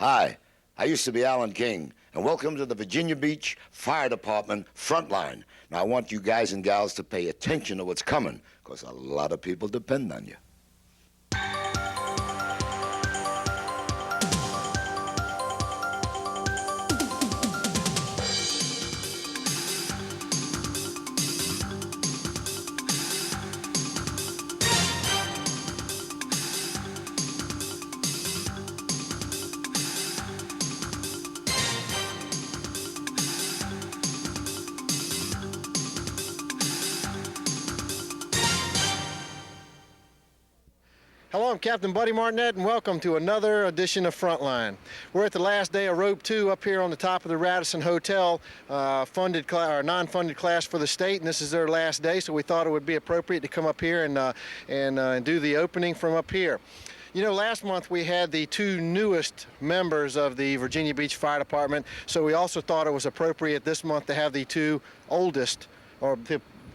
Hi, I used to be Alan King, and welcome to the Virginia Beach Fire Department Frontline. Now, I want you guys and gals to pay attention to what's coming, because a lot of people depend on you. Hello, I'm Captain Buddy Martinet, and welcome to another edition of Frontline. We're at the last day of Rope 2 up here on the top of the Radisson Hotel, non-funded class for the state, and this is their last day, so we thought it would be appropriate to come up here and do the opening from up here. You know, last month we had the two newest members of the Virginia Beach Fire Department, so we also thought it was appropriate this month to have the two oldest, or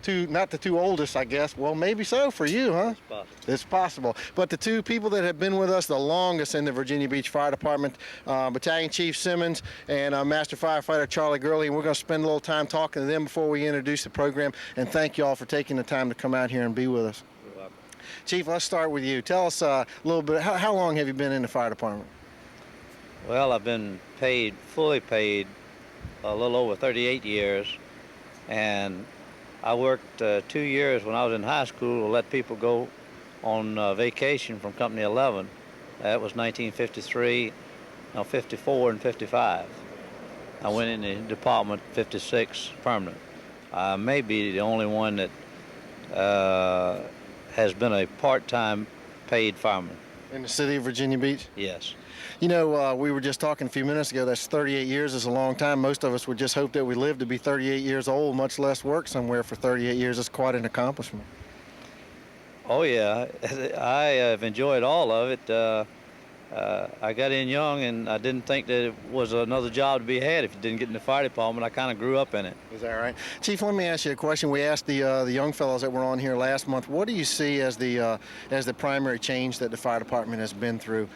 not the two oldest, I guess. Well, maybe so for you, huh? It's possible. It's possible. But the two people that have been with us the longest in the Virginia Beach Fire Department, Battalion Chief Simmons and Master Firefighter Charlie Gurley, and we're going to spend a little time talking to them before we introduce the program. And thank you all for taking the time to come out here and be with us. You're welcome. Chief, let's start with you. Tell us a little bit, how long have you been in the fire department? Well, I've been fully paid, a little over 38 years, and I worked 2 years when I was in high school to let people go on vacation from Company 11. That was 1953, 54 and 55. I went in the department 56 permanent. I may be the only one that has been a part-time paid fireman. In the city of Virginia Beach? Yes. You know, we were just talking a few minutes ago, that's 38 years is a long time. Most of us would just hope that we live to be 38 years old, much less work somewhere for 38 years. It's quite an accomplishment. Oh, yeah. I have enjoyed all of it. I got in young, and I didn't think that it was another job to be had if you didn't get in the fire department. I kind of grew up in it. Is that right? Chief, let me ask you a question. We asked the young fellows that were on here last month, what do you see as the primary change that the fire department has been through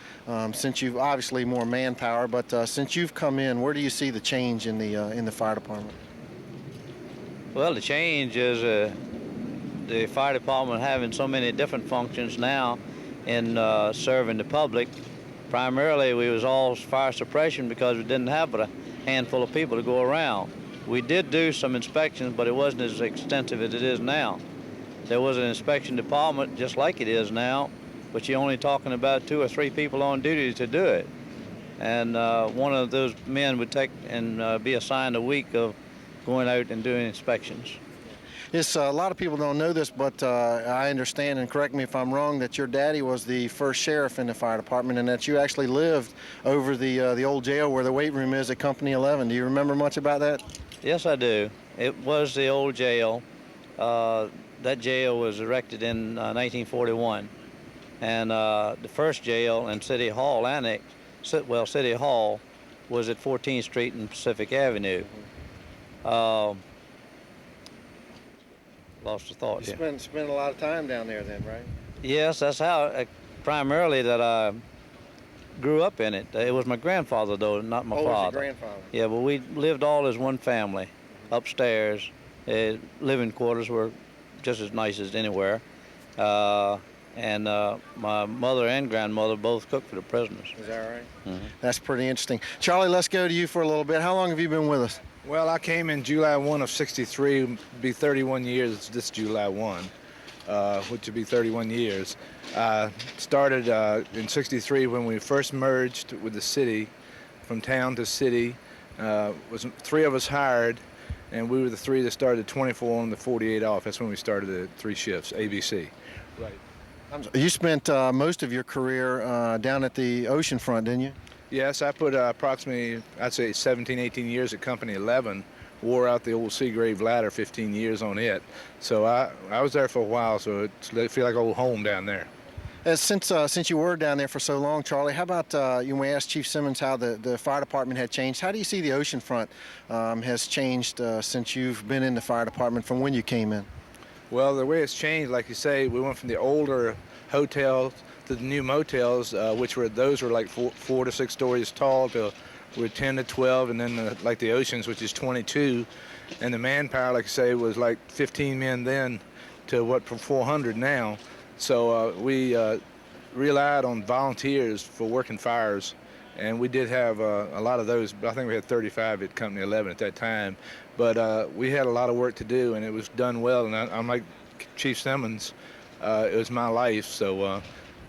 since you've obviously more manpower, but since you've come in, where do you see the change in the fire department? Well, the change is the fire department having so many different functions now in serving the public. Primarily, we was all fire suppression because we didn't have but a handful of people to go around. We did do some inspections, but it wasn't as extensive as it is now. There was an inspection department just like it is now, but you're only talking about 2 or 3 people on duty to do it. And one of those men would take and be assigned a week of going out and doing inspections. Yes, a lot of people don't know this, but I understand, and correct me if I'm wrong, that your daddy was the first sheriff in the fire department and that you actually lived over the old jail where the weight room is at Company 11. Do you remember much about that? Yes, I do. It was the old jail. That jail was erected in 1941. And the first jail in City Hall Annex, City Hall, was at 14th Street and Pacific Avenue. Lost the thought here. You spent a lot of time down there then, right? Yes, that's how primarily that I grew up in it. It was my grandfather, though, not my father. Oh, it was your grandfather. Yeah, but we lived all as one family upstairs. Living quarters were just as nice as anywhere. And my mother and grandmother both cooked for the prisoners. Is that right? Mm-hmm. That's pretty interesting. Charlie, let's go to you for a little bit. How long have you been with us? Well, I came in July 1 of '63, be 31 years this July 1, which would be 31 years. Started in '63 when we first merged with the city, from town to city. Was 3 of us hired, and we were the 3 that started 24 on the 48 off. That's when we started the 3 shifts, ABC. Right. You spent most of your career down at the ocean front, didn't you? Yes, I put approximately, I'd say 17, 18 years at Company 11, wore out the old Seagrave ladder, 15 years on it. So I was there for a while, so I feel like old home down there. Since you were down there for so long, Charlie, how about, you may ask Chief Simmons how the fire department had changed. How do you see the ocean front has changed since you've been in the fire department from when you came in? Well, the way it's changed, like you say, we went from the older hotels the new motels, those were like four to 6 stories tall, to we're 10 to 12, and then like the Oceans, which is 22, and the manpower, like I say, was like 15 men then to what, for 400 now. So we relied on volunteers for working fires, and we did have a lot of those. I think we had 35 at Company 11 at that time, but we had a lot of work to do, and it was done well. And I'm like Chief Simmons, it was my life, so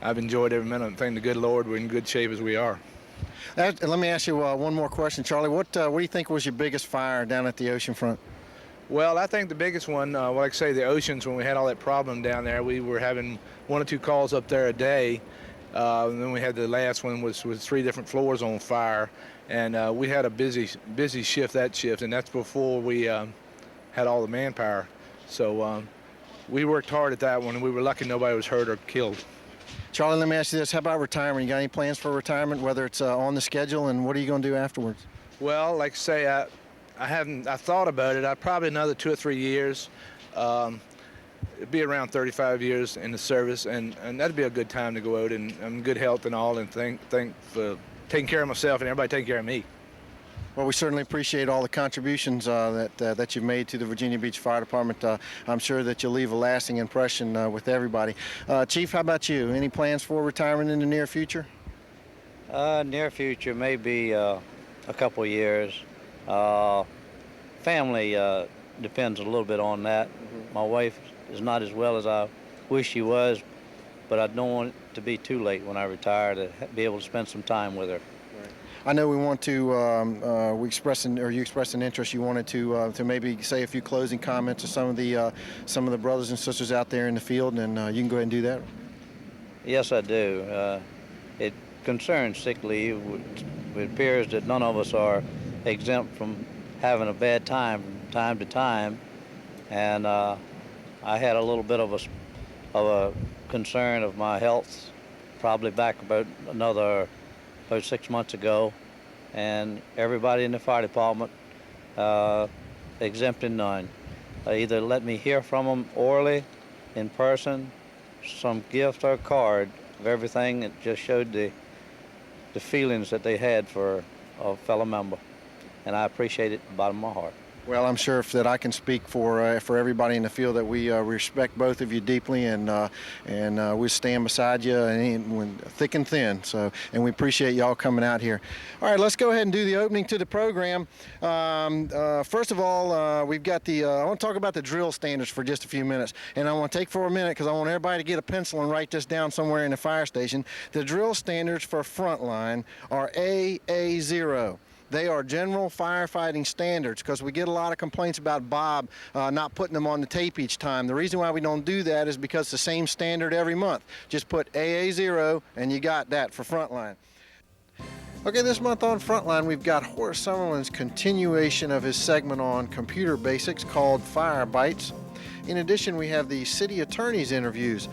I've enjoyed every minute. Thank the good Lord we're in good shape as we are. Let me ask you one more question, Charlie. What do you think was your biggest fire down at the oceanfront? Well, I think the biggest one, like I say, the Oceans, when we had all that problem down there, we were having 1 or 2 calls up there a day. And then we had the last one was 3 different floors on fire. And we had a busy shift, and that's before we had all the manpower. So we worked hard at that one, and we were lucky nobody was hurt or killed. Charlie, let me ask you this. How about retirement? You got any plans for retirement, whether it's on the schedule, and what are you going to do afterwards? Well, like I say, I thought about it. Probably another 2 or 3 years. It'd be around 35 years in the service, and that'd be a good time to go out and good health and all, and thank for taking care of myself and everybody taking care of me. Well, we certainly appreciate all the contributions that you've made to the Virginia Beach Fire Department. I'm sure that you'll leave a lasting impression with everybody. Chief, how about you? Any plans for retirement in the near future? Near future, maybe a couple years. Family depends a little bit on that. Mm-hmm. My wife is not as well as I wish she was, but I don't want it to be too late when I retire to be able to spend some time with her. I know we want to. You expressed an interest. You wanted to maybe say a few closing comments to some of the brothers and sisters out there in the field, and you can go ahead and do that. Yes, I do. It concerns sick leave. It appears that none of us are exempt from having a bad time from time to time, and I had a little bit of a concern of my health, probably back about 6 months ago, and everybody in the fire department, exempted none, either let me hear from them orally, in person, some gift or card of everything that just showed the feelings that they had for a fellow member, and I appreciate it from the bottom of my heart. Well, I'm sure that I can speak for everybody in the field that we respect both of you deeply, and we stand beside you when thick and thin. So, and we appreciate y'all coming out here. All right, let's go ahead and do the opening to the program. First of all, we've got I want to talk about the drill standards for just a few minutes, and I want to take for a minute because I want everybody to get a pencil and write this down somewhere in the fire station. The drill standards for Frontline are AA0. They are general firefighting standards, because we get a lot of complaints about Bob not putting them on the tape each time. The reason why we don't do that is because it's the same standard every month. Just put AA0 and you got that for Frontline. Okay, this month on Frontline, we've got Horace Summerlin's continuation of his segment on computer basics called Fire Bites. In addition, we have the city attorney's interviews.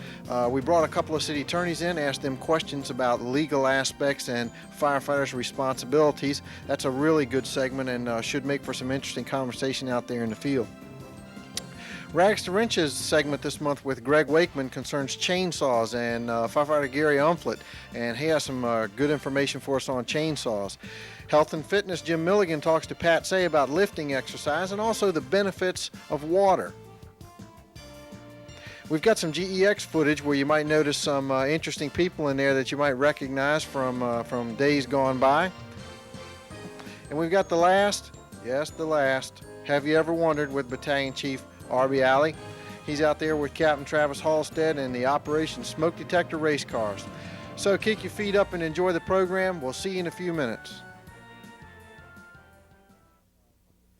We brought a couple of city attorneys in, asked them questions about legal aspects and firefighters' responsibilities. That's a really good segment and should make for some interesting conversation out there in the field. Rags to Wrenches segment this month with Greg Wakeman concerns chainsaws and firefighter Gary Umflett, and he has some good information for us on chainsaws. Health and Fitness, Jim Milligan talks to Pat Say about lifting exercise and also the benefits of water. We've got some GEX footage where you might notice some interesting people in there that you might recognize from days gone by. And we've got the last, yes, the last, Have You Ever Wondered, with Battalion Chief Arby Alley. He's out there with Captain Travis Halstead and the Operation Smoke Detector race cars. So kick your feet up and enjoy the program. We'll see you in a few minutes.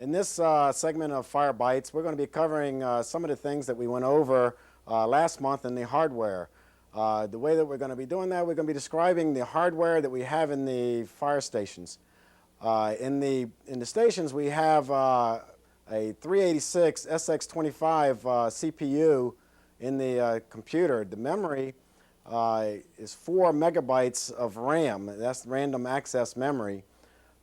In this segment of Fire Bites, we're going to be covering some of the things that we went over last month in the hardware. The way that we're going to be doing that, we're going to be describing the hardware that we have in the fire stations. In the stations, we have a 386 SX25 CPU in the computer. The memory is 4 megabytes of RAM. That's random access memory.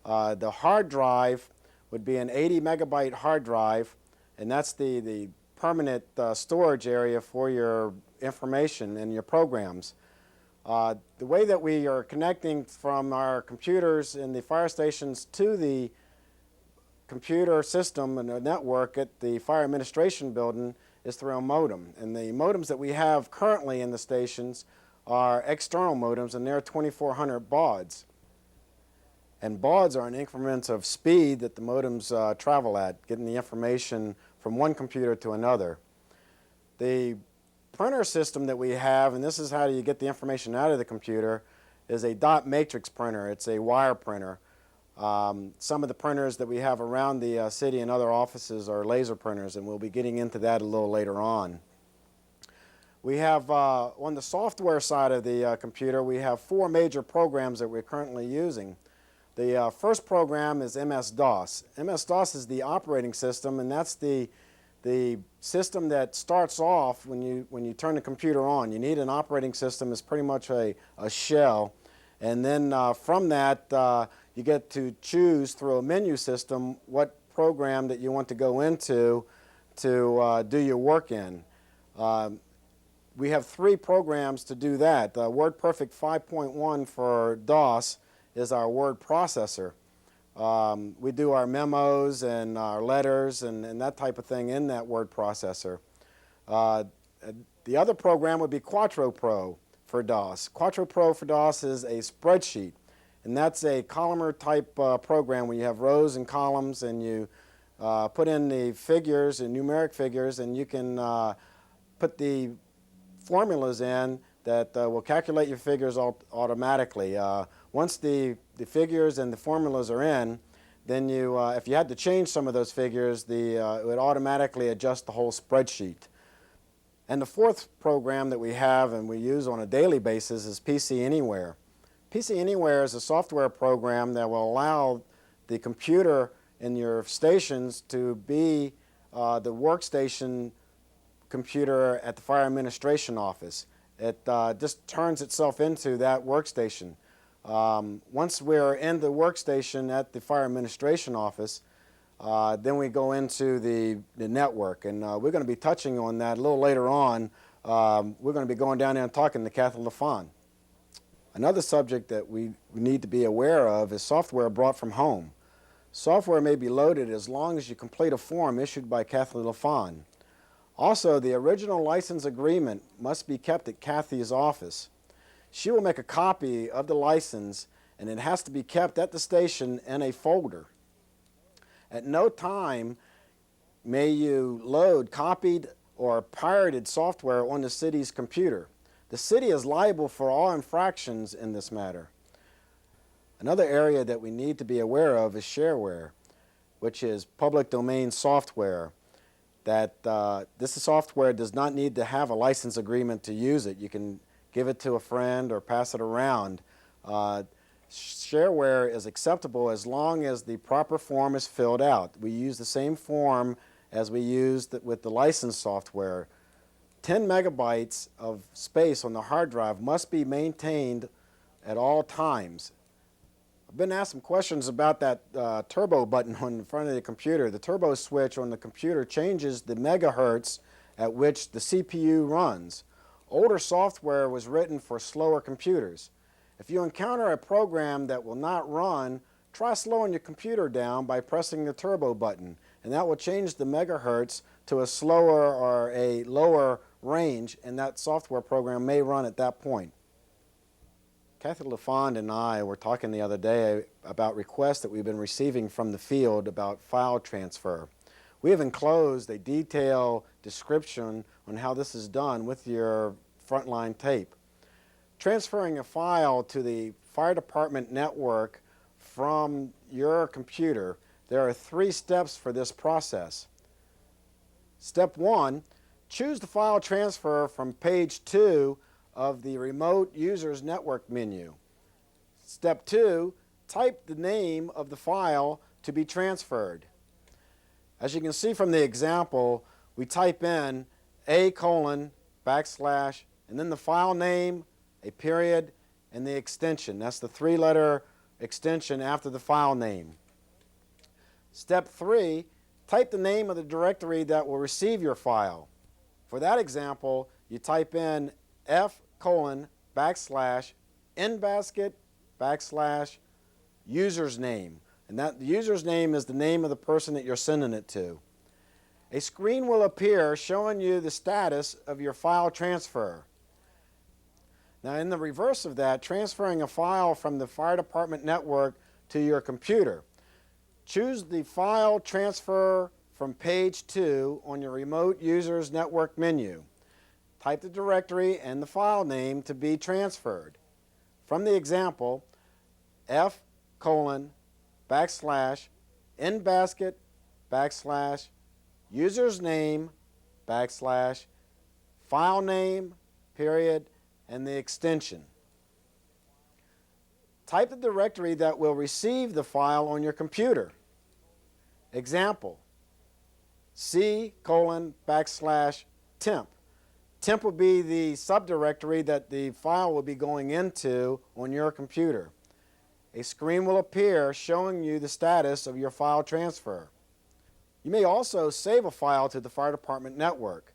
The hard drive would be an 80 megabyte hard drive, and that's the permanent storage area for your information and your programs. The way that we are connecting from our computers in the fire stations to the computer system and the network at the fire administration building is through a modem. And the modems that we have currently in the stations are external modems, and they're 2400 bauds. And bauds are in increments of speed that the modems travel at, getting the information from one computer to another. The printer system that we have, and this is how you get the information out of the computer, is a dot matrix printer. It's a wire printer. Some of the printers that we have around the city and other offices are laser printers, and we'll be getting into that a little later on. We have, on the software side of the computer, we have 4 major programs that we're currently using. The first program is MS-DOS. MS-DOS is the operating system, and that's the system that starts off when you turn the computer on. You need an operating system. It's pretty much a shell. And then from that, you get to choose through a menu system what program that you want to go into to do your work in. We have 3 programs to do that. WordPerfect 5.1 for DOS is our word processor. We do our memos and our letters and that type of thing in that word processor. The other program would be Quattro Pro for DOS. Quattro Pro for DOS is a spreadsheet, and that's a columnar type program where you have rows and columns, and you put in the figures and numeric figures, and you can put the formulas in that will calculate your figures automatically. Once the figures and the formulas are in, then if you had to change some of those figures, it would automatically adjust the whole spreadsheet. And the fourth program that we have and we use on a daily basis is PC Anywhere. PC Anywhere is a software program that will allow the computer in your stations to be the workstation computer at the fire administration office. It just turns itself into that workstation. Once we're in the workstation at the fire administration office, then we go into the network, and we're going to be touching on that a little later on. We're going to be going down there and talking to Kathy LaFon. Another subject that we need to be aware of is software brought from home. Software may be loaded as long as you complete a form issued by Kathy LaFon. Also, the original license agreement must be kept at Kathy's office. She will make a copy of the license, and it has to be kept at the station in a folder. At no time may you load copied or pirated software on the city's computer. The city is liable for all infractions in this matter. Another area that we need to be aware of is shareware, which is public domain software. This software does not need to have a license agreement to use it. You can give it to a friend or pass it around. Shareware is acceptable as long as the proper form is filled out. We use the same form as we used with the licensed software. 10 megabytes of space on the hard drive must be maintained at all times. I've been asked some questions about that turbo button on the front of the computer. The turbo switch on the computer changes the megahertz at which the CPU runs. Older software was written for slower computers. If you encounter a program that will not run, try slowing your computer down by pressing the turbo button, and that will change the megahertz to a slower or a lower range, and that software program may run at that point. Kathy LaFond and I were talking the other day about requests that we've been receiving from the field about file transfer. We have enclosed a detailed description on how this is done with your Frontline tape. Transferring a file to the fire department network from your computer, there are 3 steps for this process. Step 1, choose the file transfer from page 2 of the remote user's network menu. Step 2, type the name of the file to be transferred. As you can see from the example, we type in A:// and then the file name, a period, and the extension. That's the 3-letter extension after the file name. Step 3, type the name of the directory that will receive your file. For that example, you type in F:// backslash in-basket backslash user's name. And that the user's name is the name of the person that you're sending it to. A screen will appear showing you the status of your file transfer. Now, in the reverse of that, transferring a file from the fire department network to your computer. Choose the File Transfer from page 2 on your remote user's network menu. Type the directory and the file name to be transferred. From the example, F: in-basket user's name file name period and the extension. Type the directory that will receive the file on your computer. Example, C:\temp. Temp will be the subdirectory that the file will be going into on your computer. A screen will appear showing you the status of your file transfer. You may also save a file to the fire department network.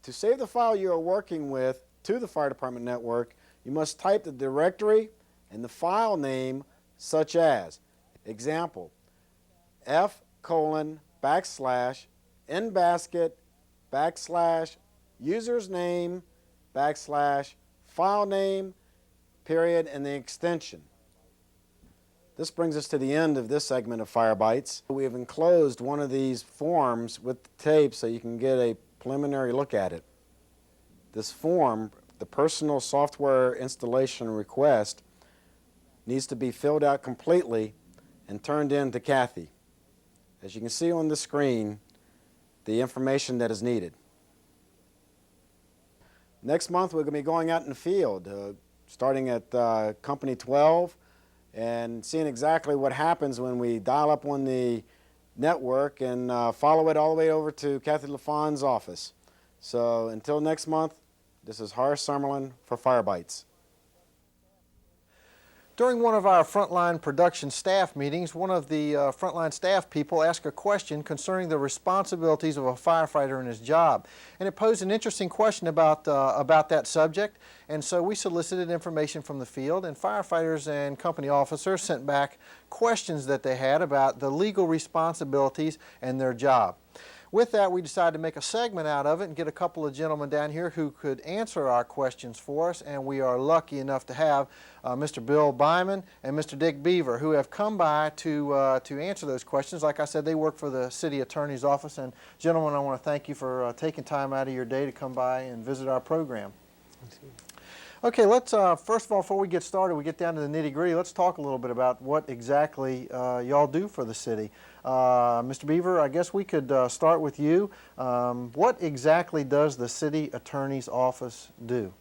To save the file you are working with to the fire department network, you must type the directory and the file name, such as, example, F: in-basket user's name file name period and the extension. This brings us to the end of this segment of Fire Bites. We have enclosed one of these forms with the tape so you can get a preliminary look at it. This form, the personal software installation request, needs to be filled out completely and turned in to Kathy. As you can see on the screen, the information that is needed. Next month we're going to be going out in the field, starting at Company 12 and seeing exactly what happens when we dial up on the network and follow it all the way over to Kathy LaFawn's office. So until next month, this is Horace Summerlin for Fire Bites. During one of our Frontline production staff meetings, one of the Frontline staff people asked a question concerning the responsibilities of a firefighter in his job. And it posed an interesting question about that subject. And so we solicited information from the field, and firefighters and company officers sent back questions that they had about the legal responsibilities and their job. With that, we decided to make a segment out of it and get a couple of gentlemen down here who could answer our questions for us, and we are lucky enough to have Mr. Bill Byman and Mr. Dick Beaver, who have come by to answer those questions. Like I said, they work for the City Attorney's Office, and gentlemen, I want to thank you for taking time out of your day to come by and visit our program. Okay, let's first of all, before we get started, we get down to the nitty-gritty, let's talk a little bit about what exactly y'all do for the city. Mr. Beaver, I guess we could start with you. What exactly does the City Attorney's Office do?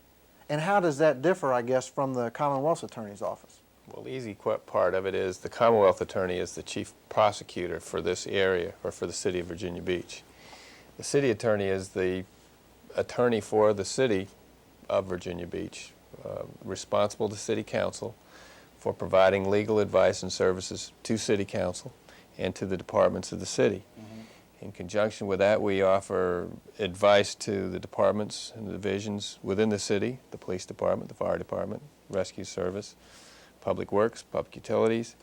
And how does that differ, I guess, from the Commonwealth Attorney's Office? Well, the easy part of it is the Commonwealth Attorney is the chief prosecutor for this area, or for the city of Virginia Beach. The City Attorney is the attorney for the city of Virginia Beach, responsible to City Council for providing legal advice and services to City Council and to the departments of the city. In conjunction with that, we offer advice to the departments and the divisions within the city, the police department, the fire department, rescue service, public works, public utilities.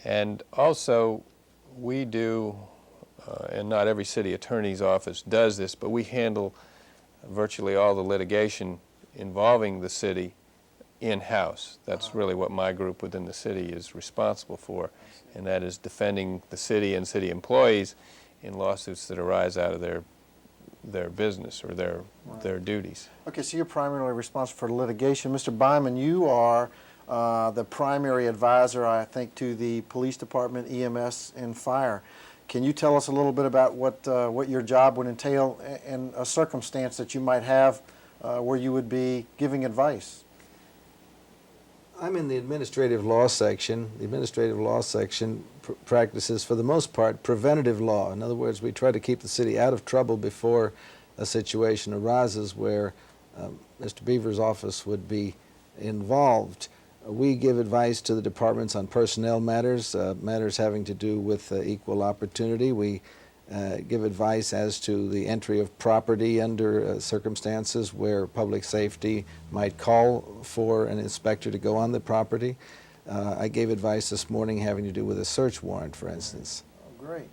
And also we do, and not every city attorney's office does this, but we handle virtually all the litigation involving the city in-house. That's really what my group within the city is responsible for, and that is defending the city and city employees in lawsuits that arise out of their business or their duties. Okay, so you're primarily responsible for litigation. Mr. Byman, you are the primary advisor, I think, to the police department, EMS, and fire. Can you tell us a little bit about what your job would entail and a circumstance that you might have where you would be giving advice? I'm in the administrative law section. The administrative law section practices, for the most part, preventative law. In other words, we try to keep the city out of trouble before a situation arises where Mr. Beaver's office would be involved. We give advice to the departments on personnel matters, matters having to do with equal opportunity. We give advice as to the entry of property under circumstances where public safety might call for an inspector to go on the property. I gave advice this morning having to do with a search warrant, for instance. Oh, great.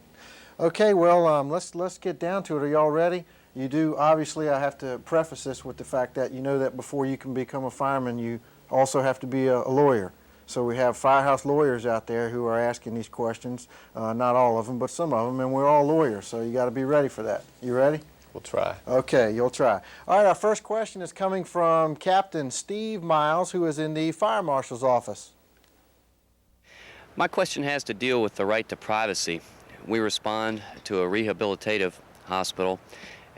Okay, well, let's get down to it. Are y'all ready? You do, obviously, I have to preface this with the fact that you know that before you can become a fireman, you also have to be a lawyer. So we have firehouse lawyers out there who are asking these questions, not all of them, but some of them, and we're all lawyers, so you got to be ready for that. You ready? We'll try. Okay, you'll try. All right, our first question is coming from Captain Steve Miles, who is in the Fire Marshal's office. My question has to deal with the right to privacy. We respond to a rehabilitative hospital,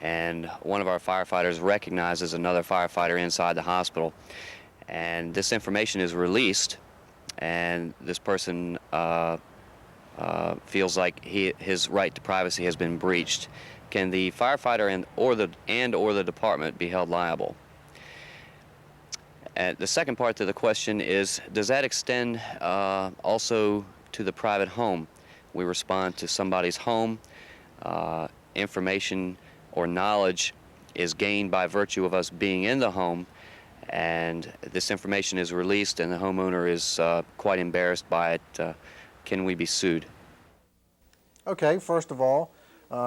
and one of our firefighters recognizes another firefighter inside the hospital, and this information is released, and this person feels like his right to privacy has been breached. Can the firefighter or the department be held liable? And the second part to the question is, does that extend also to the private home? We respond to somebody's home. Information or knowledge is gained by virtue of us being in the home, and this information is released and the homeowner is quite embarrassed by it. Can we be sued? Okay, first of all,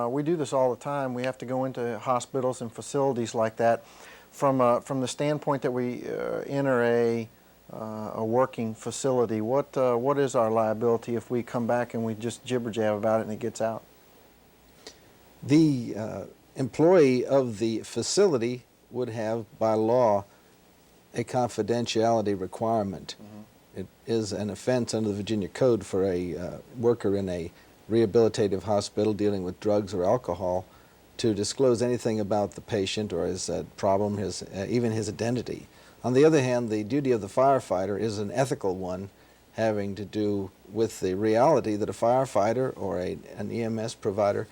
we do this all the time. We have to go into hospitals and facilities like that. From the standpoint that we enter a working facility, what is our liability if we come back and we just jibber-jab about it and it gets out? The employee of the facility would have, by law, a confidentiality requirement. It is an offense under the Virginia Code for a worker in a rehabilitative hospital dealing with drugs or alcohol to disclose anything about the patient or his problem, even his identity. On the other hand, the duty of the firefighter is an ethical one, having to do with the reality that a firefighter or an EMS provider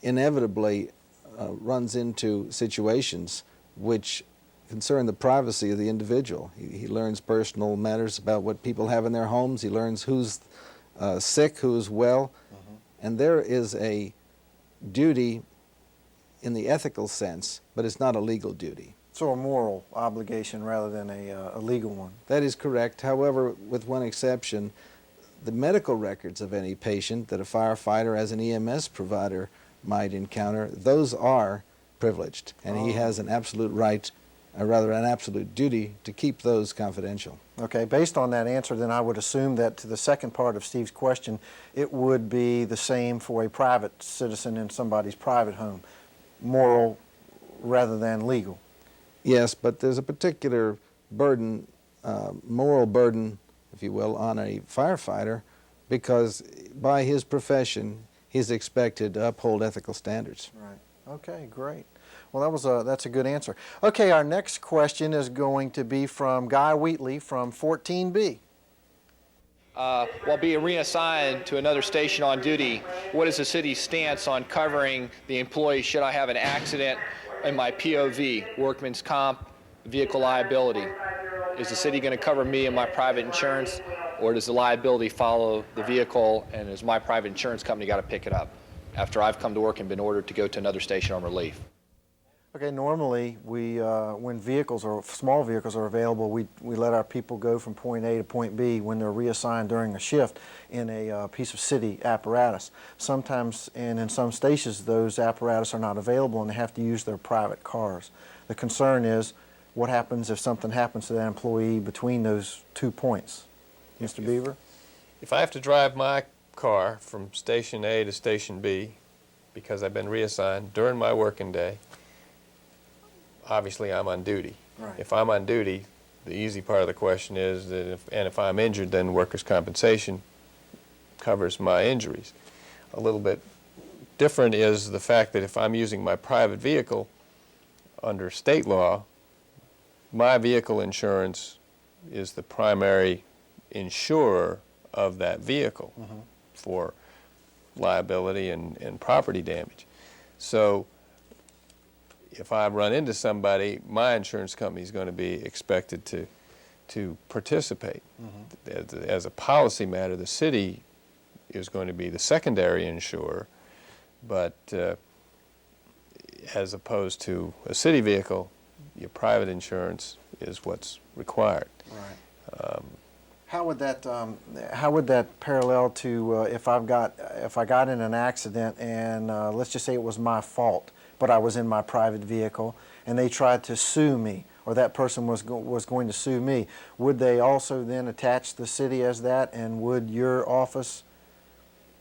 inevitably runs into situations which concern the privacy of the individual. He learns personal matters about what people have in their homes. He learns who's sick, who's well. And there is a duty in the ethical sense, but it's not a legal duty. So a moral obligation rather than a legal one. That is correct. However, with one exception, the medical records of any patient that a firefighter as an EMS provider might encounter, those are privileged, and he has an absolute right, or rather an absolute duty, to keep those confidential. Okay, based on that answer, then I would assume that to the second part of Steve's question, it would be the same for a private citizen in somebody's private home, moral rather than legal. Yes, but there's a particular burden, moral burden, if you will, on a firefighter, because by his profession, he's expected to uphold ethical standards. Right. Okay, great. Well, that's a good answer. Okay, our next question is going to be from Guy Wheatley from 14B. While being reassigned to another station on duty, what is the city's stance on covering the employee should I have an accident in my POV, workman's comp, vehicle liability? Is the city going to cover me and my private insurance, or does the liability follow the vehicle, and is my private insurance company got to pick it up after I've come to work and been ordered to go to another station on relief? Okay, normally we, when vehicles or small vehicles are available, we let our people go from point A to point B when they're reassigned during a shift in a piece of city apparatus. Sometimes, and in some stations, those apparatus are not available and they have to use their private cars. The concern is what happens if something happens to that employee between those 2 points. Mr. Beaver? If I have to drive my car from station A to station B because I've been reassigned during my working day, obviously I'm on duty. Right. If I'm on duty, the easy part of the question is that if I'm injured, then workers' compensation covers my injuries. A little bit different is the fact that if I'm using my private vehicle under state law, my vehicle insurance is the primary insurer of that vehicle for liability and property damage. So if I run into somebody, my insurance company is going to be expected to participate. As a policy matter, the city is going to be the secondary insurer, But as opposed to a city vehicle, your private insurance is what's required. Right. How would that parallel to if I got in an accident and let's just say it was my fault, but I was in my private vehicle and they tried to sue me, or that person was going to sue me, would they also then attach the city as that, and would your office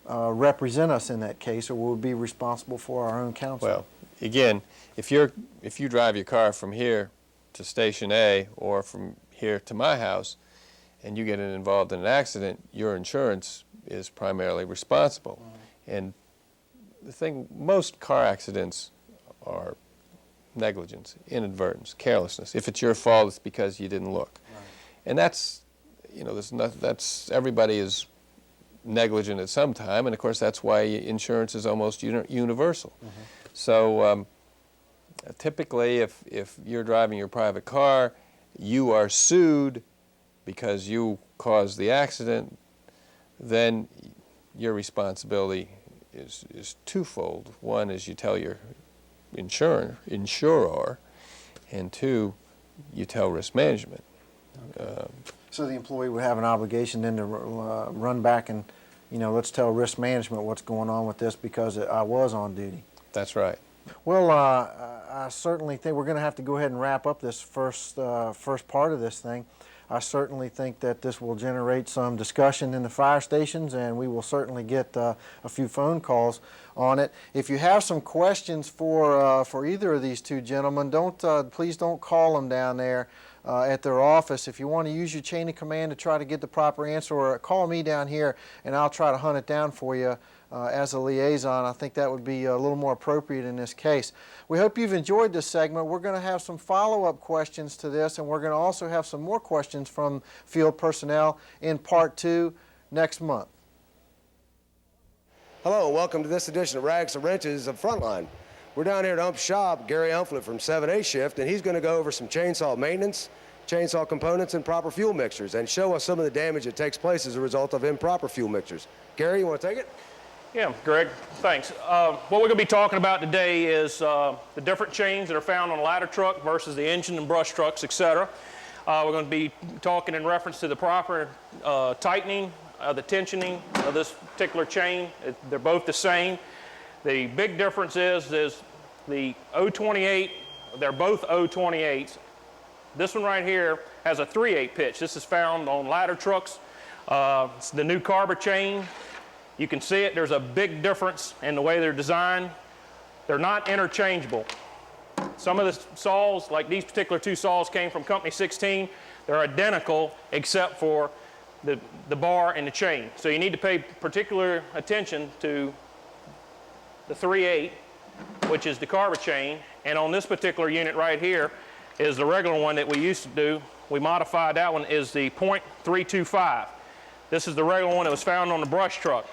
represent us in that case, or would we be responsible for our own counsel? Well, again, if you drive your car from here to Station A or from here to my house, and you get involved in an accident, your insurance is primarily responsible. And the thing, most car accidents are negligence, inadvertence, carelessness. If it's your fault, it's because you didn't look. Right. And that's, you know, that's everybody is negligent at some time, and of course that's why insurance is almost universal. So typically, if you're driving your private car, you are sued because you caused the accident, then your responsibility is twofold. One is you tell your insurer, and two, you tell risk management. Okay. So the employee would have an obligation then to run back and, you know, let's tell risk management what's going on with this because I was on duty. That's right. Well, I certainly think we're going to have to go ahead and wrap up this first part of this thing. I certainly think that this will generate some discussion in the fire stations, and we will certainly get a few phone calls on it. If you have some questions for either of these two gentlemen, please don't call them down there at their office. If you want to use your chain of command to try to get the proper answer, or call me down here and I'll try to hunt it down for you as a liaison. I think that would be a little more appropriate in this case. We hope you've enjoyed this segment. We're going to have some follow-up questions to this, and we're going to also have some more questions from field personnel in part 2 next month. Hello, and welcome to this edition of Rags and Wrenches of Frontline. We're down here at Ump's shop, Gary Umflett from 7A shift, and he's going to go over some chainsaw maintenance, chainsaw components, and proper fuel mixtures, and show us some of the damage that takes place as a result of improper fuel mixtures. Gary, you want to take it? Yeah, Greg, thanks. What we're going to be talking about today is the different chains that are found on a ladder truck versus the engine and brush trucks, etc. We're going to be talking in reference to the proper tightening, the tensioning of this particular chain. They're both the same. The big difference is the 028, they're both 028s. This one right here has a 3/8 pitch. This is found on ladder trucks. It's the new carber chain. You can see it, there's a big difference in the way they're designed. They're not interchangeable. Some of the saws, like these particular two saws came from Company 16, they're identical except for the bar and the chain. So you need to pay particular attention to the 3/8, which is the carber chain, and on this particular unit right here is the regular one that we used to do. We modified that one, is the .325. This is the regular one that was found on the brush truck.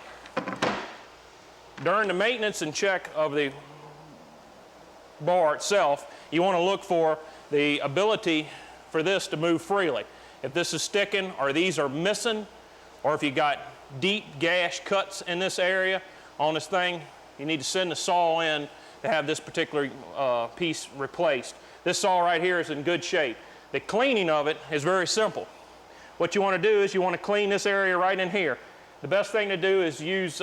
During the maintenance and check of the bar itself, you want to look for the ability for this to move freely. If this is sticking, or these are missing, or if you got deep gash cuts in this area on this thing, you need to send the saw in to have this particular piece replaced. This saw right here is in good shape. The cleaning of it is very simple. What you want to do is you want to clean this area right in here. The best thing to do is use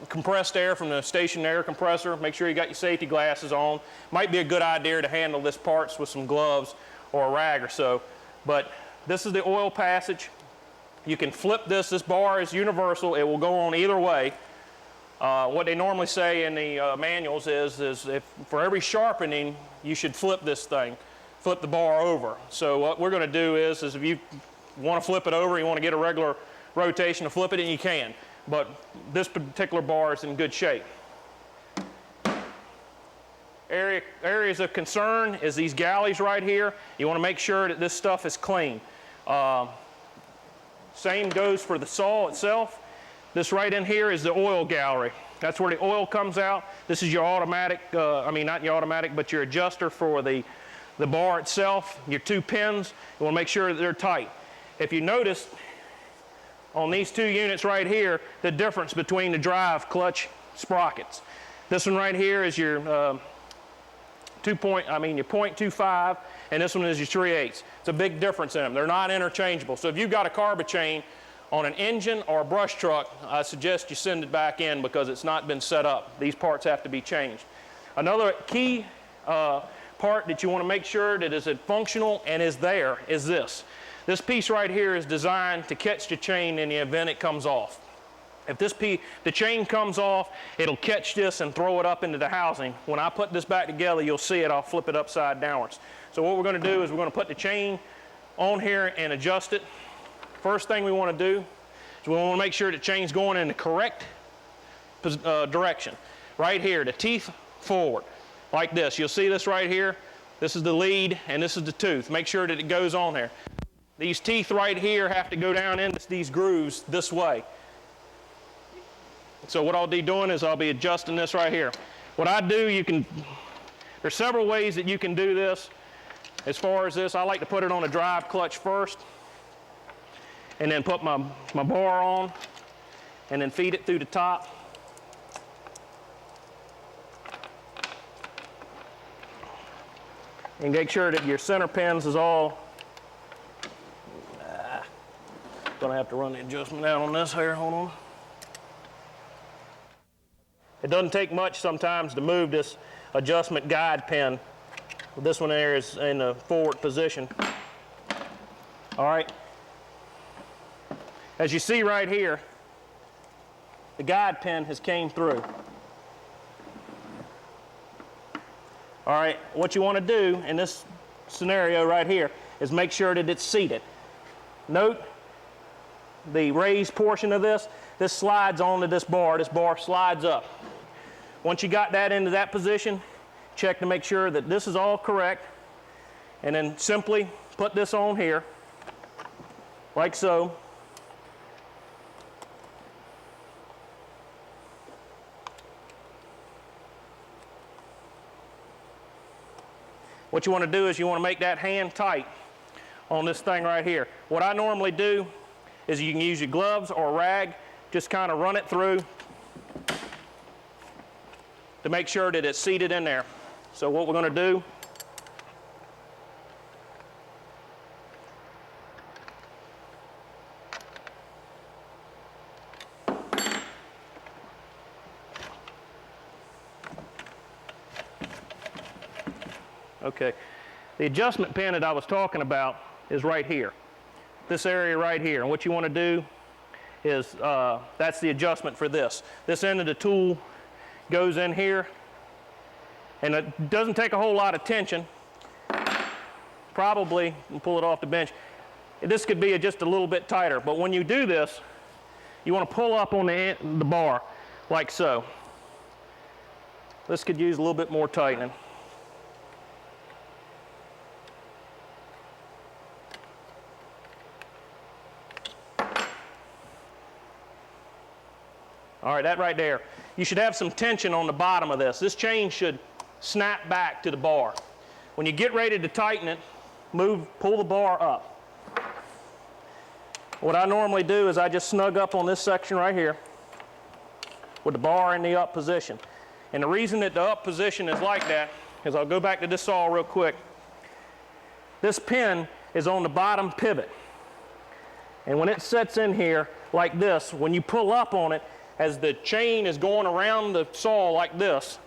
compressed air from the station air compressor. Make sure you got your safety glasses on. Might be a good idea to handle this parts with some gloves or a rag or so. But this is the oil passage. You can flip this. This bar is universal. It will go on either way. What they normally say in the manuals is if for every sharpening, you should flip this thing, flip the bar over. So what we're going to do is if you want to flip it over, you want to get a regular rotation to flip it, and you can. But this particular bar is in good shape. Areas of concern is these galleys right here. You want to make sure that this stuff is clean. Same goes for the saw itself. This right in here is the oil gallery. That's where the oil comes out. This is your automatic, not your automatic, but your adjuster for the bar itself. Your two pins, you want to make sure that they're tight. If you notice, on these two units right here, the difference between the drive clutch sprockets. This one right here is your your 0.25, and this one is your 3/8. It's a big difference in them. They're not interchangeable. So if you've got a carb chain on an engine or a brush truck, I suggest you send it back in because it's not been set up. These parts have to be changed. Another key part that you want to make sure that is functional and is there is this. This piece right here is designed to catch the chain in the event it comes off. If the chain comes off, it'll catch this and throw it up into the housing. When I put this back together, you'll see it, I'll flip it upside downwards. So what we're going to do is we're going to put the chain on here and adjust it. First thing we want to do is we want to make sure the chain's going in the correct direction. Right here, the teeth forward, like this. You'll see this right here. This is the lead and this is the tooth. Make sure that it goes on there. These teeth right here have to go down into these grooves this way. So what I'll be doing is I'll be adjusting this right here. What I do, there's several ways that you can do this. As far as this, I like to put it on a drive clutch first, and then put my bar on, and then feed it through the top. And make sure that your center pins is all, gonna have to run the adjustment out on this here, hold on. It doesn't take much sometimes to move this adjustment guide pin. This one there is in the forward position. All right. As you see right here, the guide pin has came through. All right, what you want to do in this scenario right here is make sure that it's seated. Note the raised portion of this slides onto this bar slides up. Once you got that into that position, check to make sure that this is all correct, and then simply put this on here, like so. What you want to do is you want to make that hand tight on this thing right here. What I normally do is you can use your gloves or a rag, just kind of run it through to make sure that it's seated in there. So what we're going to do, okay, the adjustment pin that I was talking about is right here, this area right here. And what you want to do is, that's the adjustment for this. This end of the tool goes in here, and it doesn't take a whole lot of tension. Probably, and pull it off the bench. This could be just a little bit tighter, but when you do this, you want to pull up on the bar, like so. This could use a little bit more tightening. All right, that right there. You should have some tension on the bottom of this. This chain should snap back to the bar. When you get ready to tighten it, pull the bar up. What I normally do is I just snug up on this section right here with the bar in the up position. And the reason that the up position is like that is, I'll go back to this saw real quick. This pin is on the bottom pivot. And when it sets in here like this, when you pull up on it, as the chain is going around the saw like this,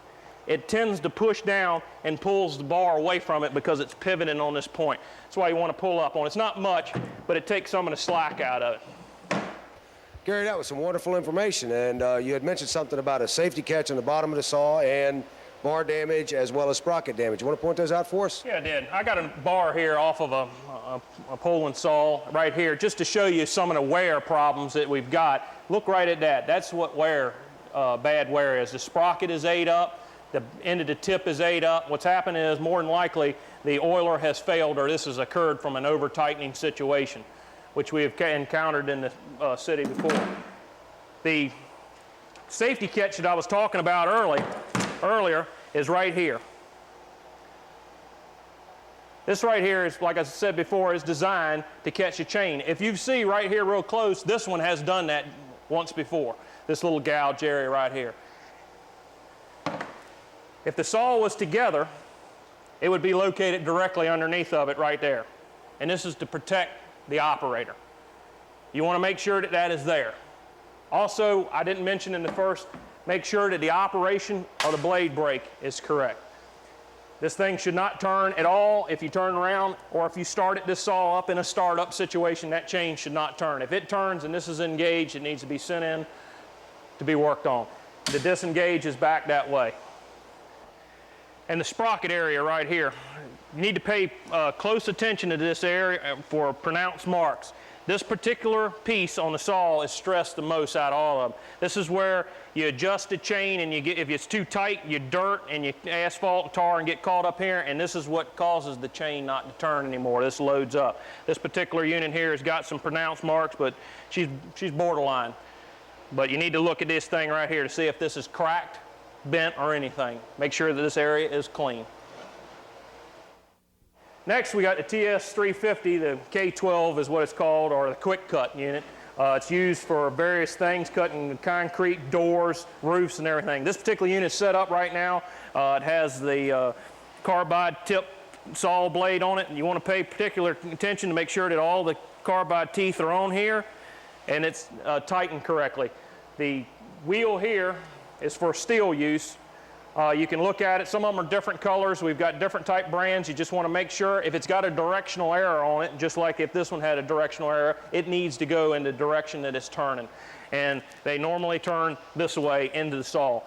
it tends to push down and pulls the bar away from it because it's pivoting on this point. That's why you want to pull up on it. It's not much, but it takes some of the slack out of it. Gary, that was some wonderful information, and you had mentioned something about a safety catch on the bottom of the saw and bar damage as well as sprocket damage. You want to point those out for us? Yeah, I did. I got a bar here off of a Poland saw right here just to show you some of the wear problems that we've got. Look right at that. That's what bad wear is. The sprocket is ate up. The end of the tip is ate up. What's happened is, more than likely, the oiler has failed, or this has occurred from an over-tightening situation, which we have encountered in the city before. The safety catch that I was talking about earlier is right here. This right here is, like I said before, is designed to catch a chain. If you see right here real close, this one has done that once before. This little gouge area right here. If the saw was together, it would be located directly underneath of it right there. And this is to protect the operator. You want to make sure that that is there. Also, I didn't mention in the first, make sure that the operation of the blade brake is correct. This thing should not turn at all if you turn around, or if you started this saw up in a startup situation, that chain should not turn. If it turns and this is engaged, it needs to be sent in to be worked on. The disengage is back that way. And the sprocket area right here, you need to pay close attention to this area for pronounced marks. This particular piece on the saw is stressed the most out of all of them. This is where you adjust the chain, and you get, if it's too tight, you dirt and you asphalt and tar and get caught up here, and this is what causes the chain not to turn anymore. This loads up. This particular unit here has got some pronounced marks, but she's borderline. But you need to look at this thing right here to see if this is cracked, bent, or anything. Make sure that this area is clean. Next, we got the TS350, the K12 is what it's called, or the quick cut unit. It's used for various things, cutting concrete, doors, roofs, and everything. This particular unit is set up right now. It has the carbide tip saw blade on it, and you want to pay particular attention to make sure that all the carbide teeth are on here and it's tightened correctly. The wheel here is for steel use. You can look at it. Some of them are different colors. We've got different type brands. You just want to make sure if it's got a directional error on it, just like if this one had a directional error, it needs to go in the direction that it's turning. And they normally turn this way into the saw.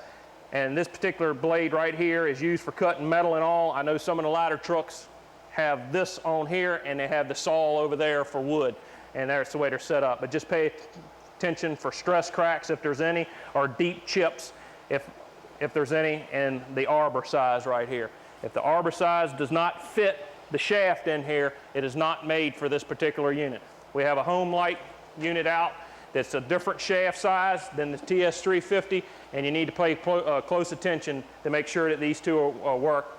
And this particular blade right here is used for cutting metal and all. I know some of the ladder trucks have this on here, and they have the saw over there for wood. And that's the way they're set up. But just pay attention for stress cracks if there's any, or deep chips if there's any, and the arbor size right here. If the arbor size does not fit the shaft in here, it is not made for this particular unit. We have a home light unit out that's a different shaft size than the TS350, and you need to pay close attention to make sure that these two work.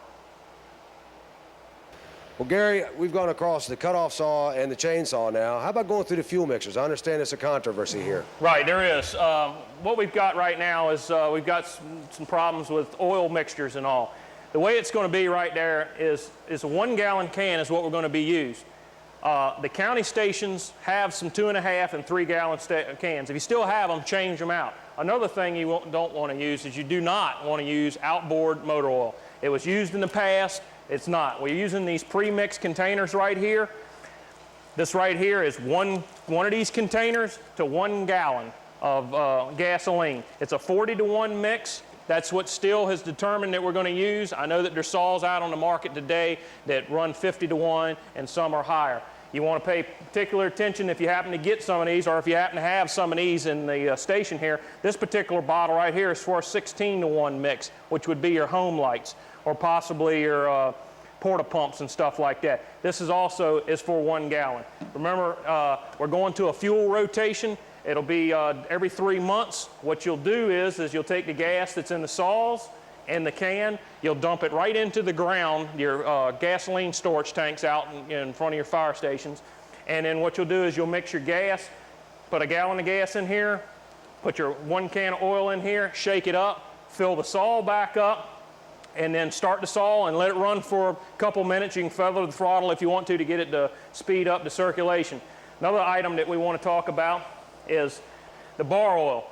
Well, Gary, we've gone across the cutoff saw and the chainsaw now. How about going through the fuel mixers? I understand there's a controversy here. Right, there is. What we've got right now is we've got some problems with oil mixtures and all. The way it's going to be right there is a 1 gallon can is what we're going to be used. The county stations have some 2.5 and 3 gallon cans. If you still have them, change them out. Another thing you don't want to use is you do not want to use outboard motor oil. It was used in the past. It's not. We're using these pre-mixed containers right here. This right here is one of these containers to 1 gallon of gasoline. It's a 40-to-1 mix. That's what Stihl has determined that we're going to use. I know that there's saws out on the market today that run 50-to-1, and some are higher. You want to pay particular attention if you happen to get some of these, or if you happen to have some of these in the station here. This particular bottle right here is for a 16-to-1 mix, which would be your home lights, or possibly your porta pumps and stuff like that. This is for 1 gallon. Remember, we're going to a fuel rotation. It'll be every 3 months. What you'll do is you'll take the gas that's in the saws and the can, you'll dump it right into the ground, your gasoline storage tanks out in front of your fire stations. And then what you'll do is you'll mix your gas, put a gallon of gas in here, put your 1 can of oil in here, shake it up, fill the saw back up, and then start the saw and let it run for a couple minutes. You can feather the throttle if you want to get it to speed up the circulation. Another item that we want to talk about is the bar oil.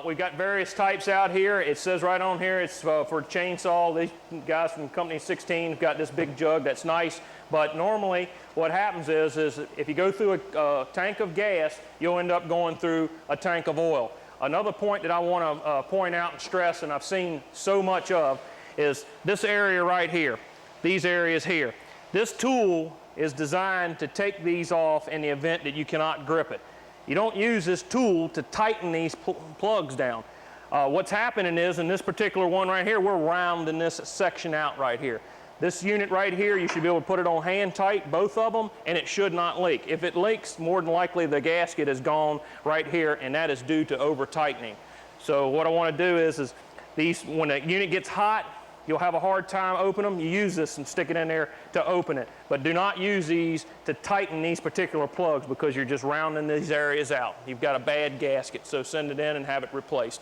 We've got various types out here. It says right on here it's for chainsaw. These guys from Company 16 have got this big jug. That's nice. But normally what happens is if you go through a tank of gas, you'll end up going through a tank of oil. Another point that I want to point out and stress, and I've seen so much of, is this area right here, these areas here. This tool is designed to take these off in the event that you cannot grip it. You don't use this tool to tighten these plugs down. What's happening is, in this particular one right here, we're rounding this section out right here. This unit right here, you should be able to put it on hand tight, both of them, and it should not leak. If it leaks, more than likely the gasket is gone right here, and that is due to over tightening. So what I want to do is these, when the unit gets hot, you'll have a hard time opening them. You use this and stick it in there to open it. But do not use these to tighten these particular plugs, because you're just rounding these areas out. You've got a bad gasket, so send it in and have it replaced.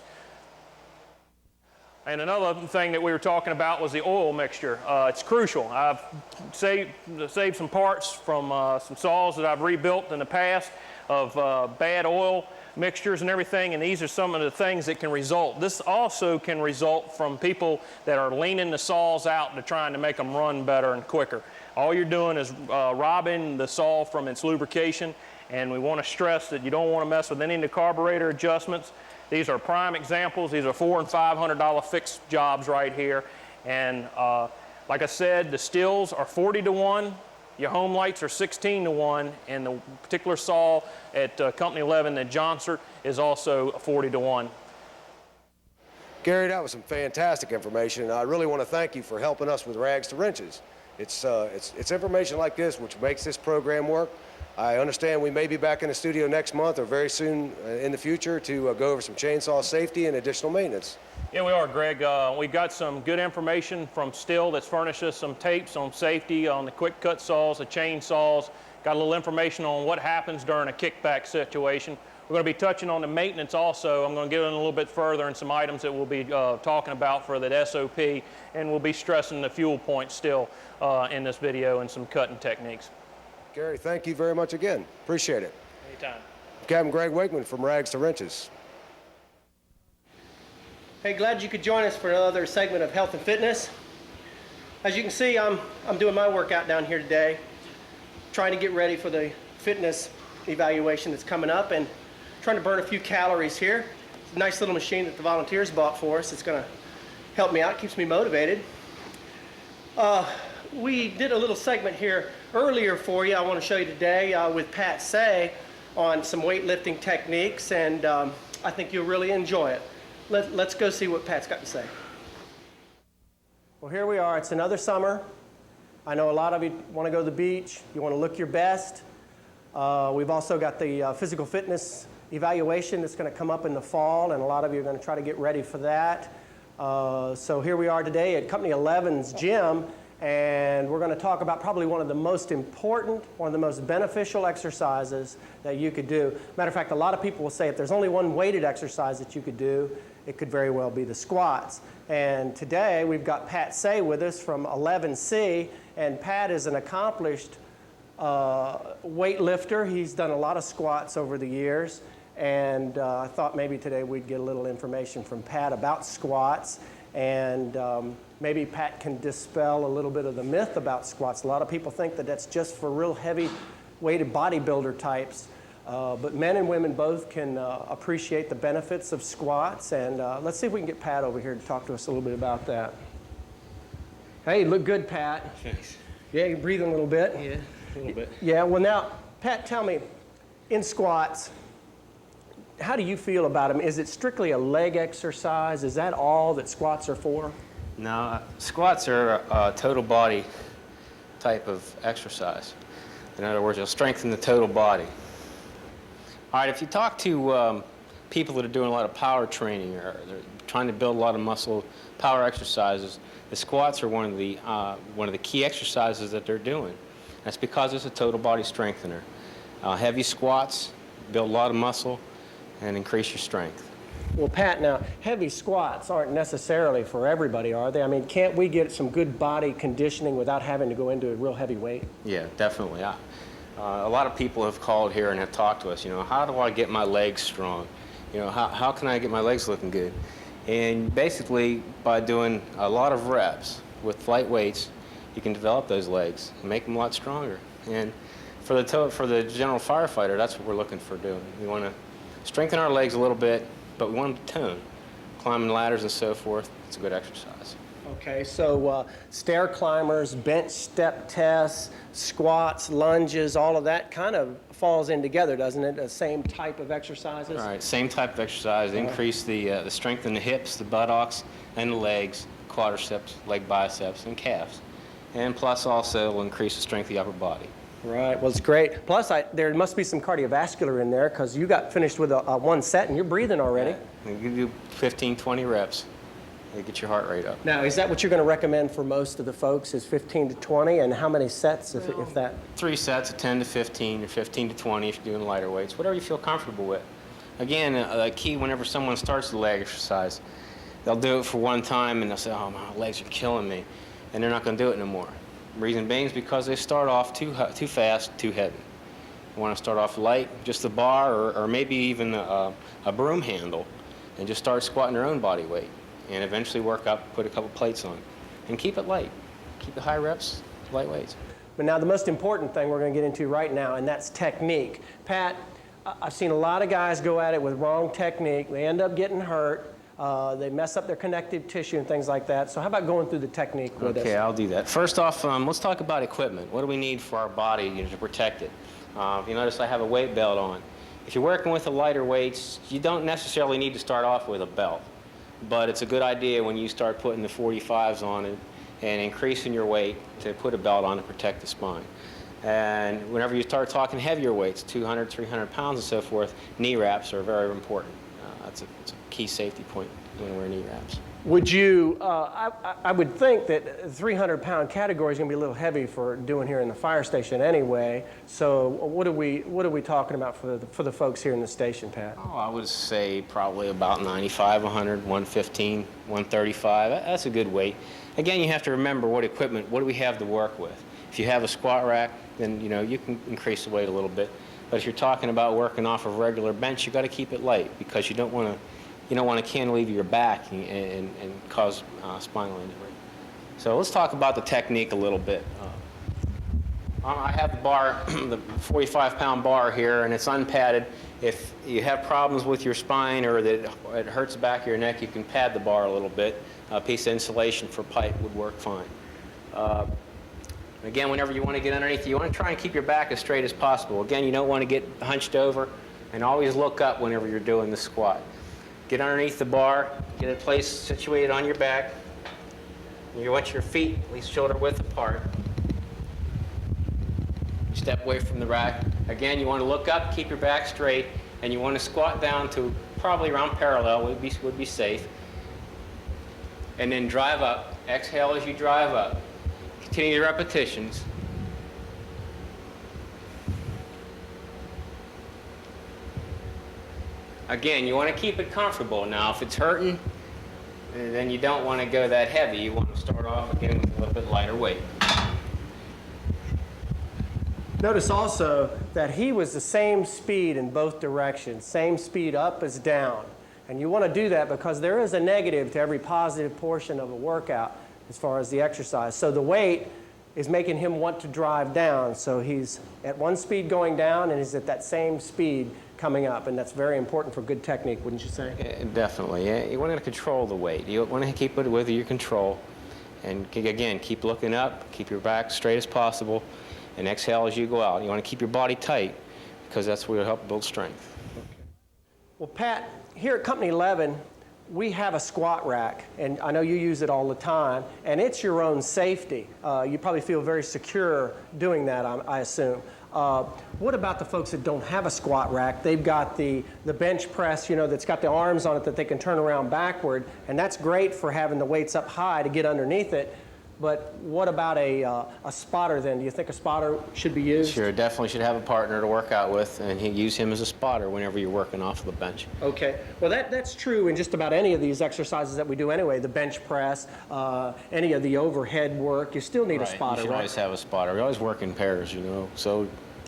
And another thing that we were talking about was the oil mixture. It's crucial. I've saved some parts from some saws that I've rebuilt in the past of bad oil mixtures and everything, and these are some of the things that can result. This also can result from people that are leaning the saws out to trying to make them run better and quicker. All you're doing is robbing the saw from its lubrication, and we want to stress that you don't want to mess with any of the carburetor adjustments. These are prime examples. These are $400 and $500 fixed jobs right here. And like I said, the stills are 40 to 1. Your home lights are 16 to 1. And the particular saw at Company 11 at Johnsert is also 40 to 1. Gary, that was some fantastic information. And I really want to thank you for helping us with rags to wrenches. It's information like this which makes this program work. I understand we may be back in the studio next month or very soon in the future to go over some chainsaw safety and additional maintenance. Yeah, we are, Greg. We've got some good information from Stihl that's furnished us some tapes on safety, on the quick cut saws, the chainsaws. Got a little information on what happens during a kickback situation. We're going to be touching on the maintenance also. I'm going to get in a little bit further and some items that we'll be talking about for that SOP, and we'll be stressing the fuel points still in this video and some cutting techniques. Gary, thank you very much again. Appreciate it. Anytime. Captain Greg Wakeman from Rags to Wrenches. Hey, glad you could join us for another segment of Health and Fitness. As you can see, I'm doing my workout down here today, trying to get ready for the fitness evaluation that's coming up and trying to burn a few calories here. It's a nice little machine that the volunteers bought for us. It's going to help me out, keeps me motivated. We did a little segment here earlier for you. I want to show you today with Pat Say on some weightlifting techniques, and I think you'll really enjoy it. Let's go see what Pat's got to say. Well, here we are. It's another summer. I know a lot of you want to go to the beach. You want to look your best. We've also got the physical fitness evaluation that's going to come up in the fall, and a lot of you are going to try to get ready for that. So here we are today at Company 11's gym, and we're going to talk about probably one of the most important, one of the most beneficial exercises that you could do. Matter of fact, a lot of people will say if there's only one weighted exercise that you could do, it could very well be the squats. And today we've got Pat Say with us from 11C, and Pat is an accomplished weightlifter. He's done a lot of squats over the years, and I thought maybe today we'd get a little information from Pat about squats, and maybe Pat can dispel a little bit of the myth about squats. A lot of people think that that's just for real heavy weighted bodybuilder types, but men and women both can appreciate the benefits of squats, and let's see if we can get Pat over here to talk to us a little bit about that. Hey, you look good, Pat. Thanks. Yeah, you're breathing a little bit. Yeah, a little bit. Yeah, well now, Pat, tell me, in squats, how do you feel about them? Is it strictly a leg exercise? Is that all that squats are for? No, squats are a total body type of exercise. In other words, it'll strengthen the total body. All right, if you talk to people that are doing a lot of power training or they're trying to build a lot of muscle, power exercises, the squats are one of the key exercises that they're doing. That's because it's a total body strengthener. Heavy squats build a lot of muscle and increase your strength. Well, Pat, now, heavy squats aren't necessarily for everybody, are they? I mean, can't we get some good body conditioning without having to go into a real heavy weight? Yeah, definitely. A lot of people have called here and have talked to us, you know, how do I get my legs strong? You know, how can I get my legs looking good? And basically, by doing a lot of reps with light weights, you can develop those legs and make them a lot stronger. And for the general firefighter, that's what we're looking for doing. We want to strengthen our legs a little bit, but we want them to tone. Climbing ladders and so forth, it's a good exercise. Okay, so stair climbers, bench step tests, squats, lunges, all of that kind of falls in together, doesn't it? The same type of exercises? All right, same type of exercise. Increase the strength in the hips, the buttocks, and the legs, quadriceps, leg biceps, and calves. And plus also will increase the strength of the upper body. Right, well, it's great. Plus, there must be some cardiovascular in there because you got finished with a one set and you're breathing already. Yeah. You do 15, 20 reps. They get your heart rate up. Now, is that what you're going to recommend for most of the folks, is 15 to 20? And how many sets, if that? 3 sets of 10 to 15 or 15 to 20 if you're doing lighter weights, whatever you feel comfortable with. Again, a key whenever someone starts the leg exercise, They'll do it for one time and they'll say, oh, my legs are killing me, and they're not going to do it no more. Reason being is because they start off too fast, too heavy. You want to start off light, just a bar or maybe even a broom handle, and just start squatting their own body weight, and eventually work up, put a couple plates on, and keep it light. Keep the high reps, light weights. But now the most important thing we're going to get into right now, and that's technique. Pat, I've seen a lot of guys go at it with wrong technique. They end up getting hurt. They mess up their connective tissue and things like that. So how about going through the technique with us? Okay, I'll do that. First off, let's talk about equipment. What do we need for our body to protect it? You notice I have a weight belt on. If you're working with the lighter weights, you don't necessarily need to start off with a belt. But it's a good idea when you start putting the 45s on it and increasing your weight to put a belt on to protect the spine. And whenever you start talking heavier weights, 200, 300 pounds and so forth, knee wraps are very important. It's a key safety point when we're knee wraps. Would you, I would think that the 300-pound category is going to be a little heavy for doing here in the fire station anyway. So what are we talking about for the folks here in the station, Pat? Oh, I would say probably about 95, 100, 115, 135. That's a good weight. Again, you have to remember what do we have to work with. If you have a squat rack, then you can increase the weight a little bit. But if you're talking about working off of regular bench, you got to keep it light because you don't want to cantilever your back and cause spinal injury. So let's talk about the technique a little bit. I have the bar, the 45-pound bar here, and it's unpadded. If you have problems with your spine or that it hurts the back of your neck, you can pad the bar a little bit. A piece of insulation for pipe would work fine. Again, whenever you want to get underneath, you want to try and keep your back as straight as possible. Again, you don't want to get hunched over, and always look up whenever you're doing the squat. Get underneath the bar, get it placed, situated on your back. You want your feet at least shoulder width apart. Step away from the rack. Again, you want to look up, keep your back straight, and you want to squat down to probably around parallel would be safe. And then drive up. Exhale as you drive up. Continue the repetitions. Again, you want to keep it comfortable. Now, if it's hurting, then you don't want to go that heavy. You want to start off again with a little bit lighter weight. Notice also that he was the same speed in both directions, same speed up as down. And you want to do that because there is a negative to every positive portion of a workout as far as the exercise. So the weight is making him want to drive down. So he's at one speed going down and he's at that same speed coming up. And that's very important for good technique, wouldn't you say? Yeah, definitely. Yeah. You want to control the weight. You want to keep it within your control. And again, keep looking up, keep your back straight as possible, and exhale as you go out. You want to keep your body tight because that's what will help build strength. Okay. Well, Pat, here at Company 11, we have a squat rack, and I know you use it all the time, and it's your own safety. You probably feel very secure doing that, I assume. What about the folks that don't have a squat rack? They've got the bench press, that's got the arms on it that they can turn around backward, and that's great for having the weights up high to get underneath it. But what about a spotter then? Do you think a spotter should be used? Sure, definitely should have a partner to work out with, and use him as a spotter whenever you're working off the bench. Okay, well that's true in just about any of these exercises that we do anyway, the bench press, any of the overhead work, you still need a spotter, You should always have a spotter. We always work in pairs, so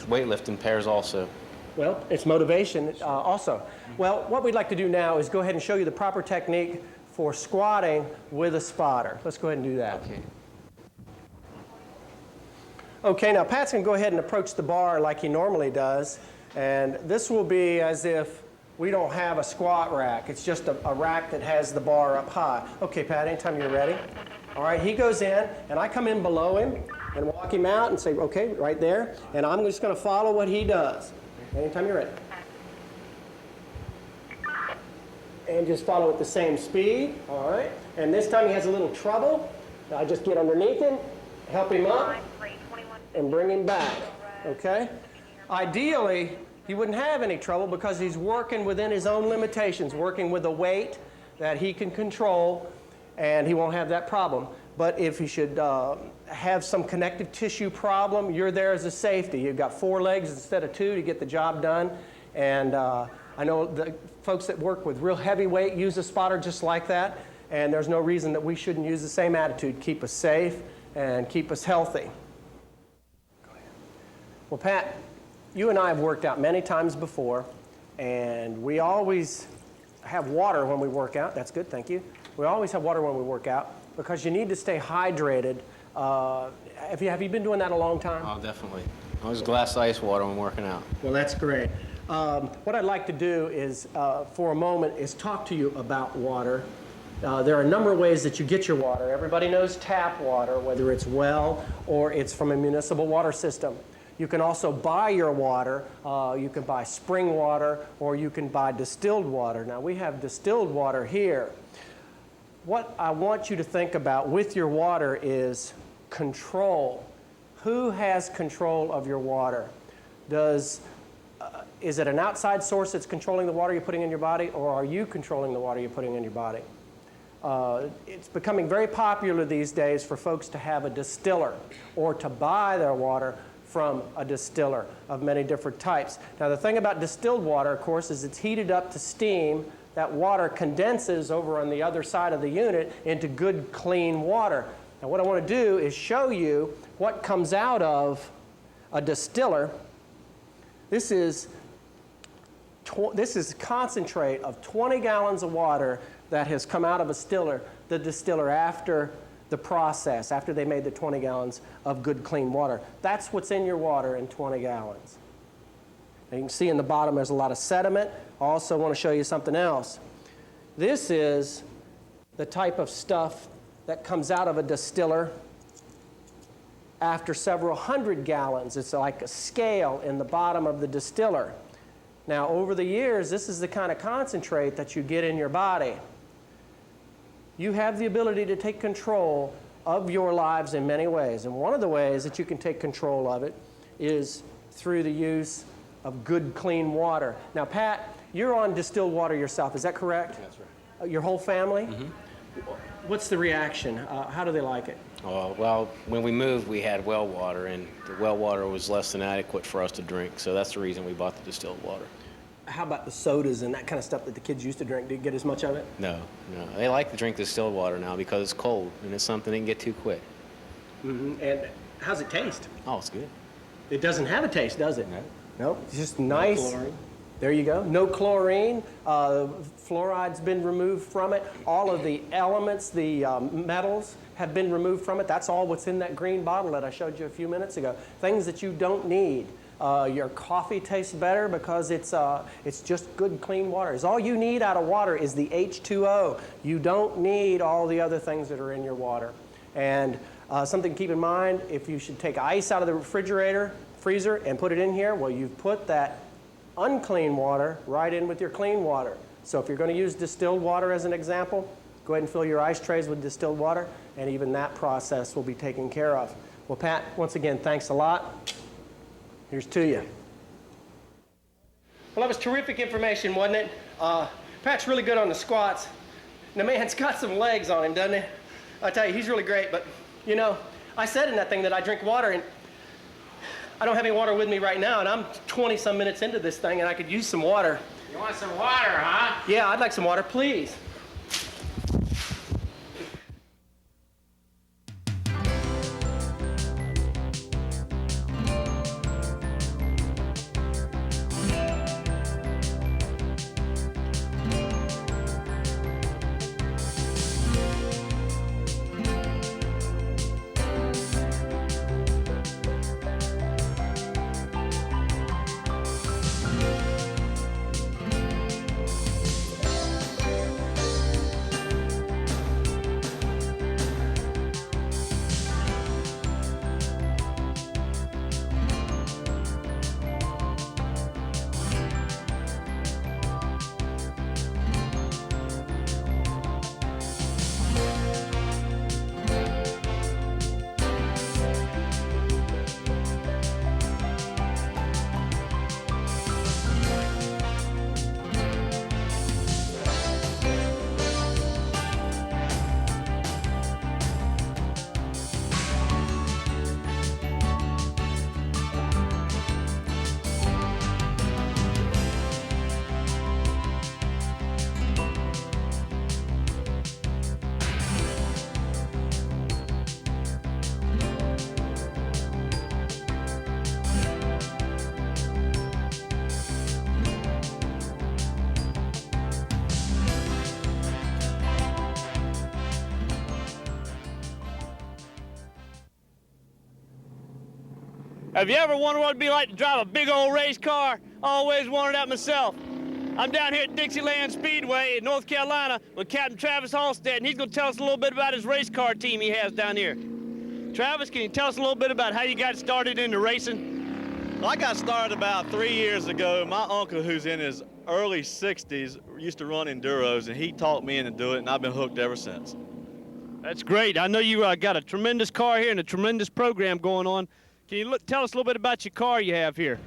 weightlifting pairs also. Well, it's motivation also. Well, what we'd like to do now is go ahead and show you the proper technique for squatting with a spotter. Let's go ahead and do that. Okay. Okay, now Pat's going to go ahead and approach the bar like he normally does, and this will be as if we don't have a squat rack. It's just a rack that has the bar up high. Okay, Pat, anytime you're ready. All right, he goes in, and I come in below him and walk him out and say, okay, right there, and I'm just going to follow what he does. Anytime you're ready. And just follow at the same speed, all right? And this time he has a little trouble. I just get underneath him, help him up, and bring him back, okay? Ideally, he wouldn't have any trouble because he's working within his own limitations, working with a weight that he can control, and he won't have that problem. But if he should have some connective tissue problem, you're there as a safety. You've got 4 legs instead of 2 to get the job done. And I know the folks that work with real heavy weight use a spotter just like that. and there's no reason that we shouldn't use the same attitude, keep us safe and keep us healthy. Well, Pat, you and I have worked out many times before, and we always have water when we work out. That's good, thank you. We always have water when we work out because you need to stay hydrated. Have you been doing that a long time? Oh, definitely. Always a glass of ice water when working out. Well, that's great. What I'd like to do is, for a moment, is talk to you about water. There are a number of ways that you get your water. Everybody knows tap water, whether it's well or it's from a municipal water system. You can also buy your water. You can buy spring water, or you can buy distilled water. Now, we have distilled water here. What I want you to think about with your water is control. Who has control of your water? Is it an outside source that's controlling the water you're putting in your body, or are you controlling the water you're putting in your body? It's becoming very popular these days for folks to have a distiller or to buy their water from a distiller of many different types. Now, the thing about distilled water, of course, is it's heated up to steam. That water condenses over on the other side of the unit into good, clean water. Now, what I want to do is show you what comes out of a distiller. This is concentrate of 20 gallons of water that has come out of the distiller after the process, after they made the 20 gallons of good, clean water. That's what's in your water in 20 gallons. Now you can see in the bottom there's a lot of sediment. I also want to show you something else. This is the type of stuff that comes out of a distiller after several hundred gallons. It's like a scale in the bottom of the distiller. Now, over the years, this is the kind of concentrate that you get in your body. You have the ability to take control of your lives in many ways. And one of the ways that you can take control of it is through the use of good, clean water. Now, Pat, you're on distilled water yourself. Is that correct? That's right. Your whole family? Mm-hmm. What's the reaction? How do they like it? Well, when we moved, we had well water, and the well water was less than adequate for us to drink, so that's the reason we bought the distilled water. How about the sodas and that kind of stuff that the kids used to drink? Do you get as much of it? No. They like to drink distilled water now because it's cold, and it's something they can get too quick. Mm-hmm. And how's it taste? Oh, it's good. It doesn't have a taste, does it? No. Nope. It's just nice. No chlorine. There you go. No chlorine. Fluoride's been removed from it. All of the elements, the metals, have been removed from it. That's all what's in that green bottle that I showed you a few minutes ago. Things that you don't need. Your coffee tastes better because it's just good, clean water. All you need out of water is the H2O. You don't need all the other things that are in your water. And something to keep in mind, if you should take ice out of the refrigerator, freezer, and put it in here, well, you've put that unclean water right in with your clean water. So if you're going to use distilled water as an example, go ahead and fill your ice trays with distilled water, and even that process will be taken care of. Well, Pat, once again, thanks a lot. Here's to you. Well, that was terrific information, wasn't it? Pat's really good on the squats. And the man's got some legs on him, doesn't he? I tell you, he's really great. But, you know, I said in that thing that I drink water, and I don't have any water with me right now, and I'm 20-some minutes into this thing, and I could use some water. You want some water, huh? Yeah, I'd like some water, please. Have you ever wondered what it'd be like to drive a big old race car? Always wondered that myself. I'm down here at Dixieland Speedway in North Carolina with Captain Travis Halstead, and he's going to tell us a little bit about his race car team he has down here. Travis, can you tell us a little bit about how you got started into racing? Well, I got started about 3 years ago. My uncle, who's in his early 60s, used to run enduros, and he taught me into do it, and I've been hooked ever since. That's great. I know you got a tremendous car here and a tremendous program going on. Can you tell us a little bit about your car you have here?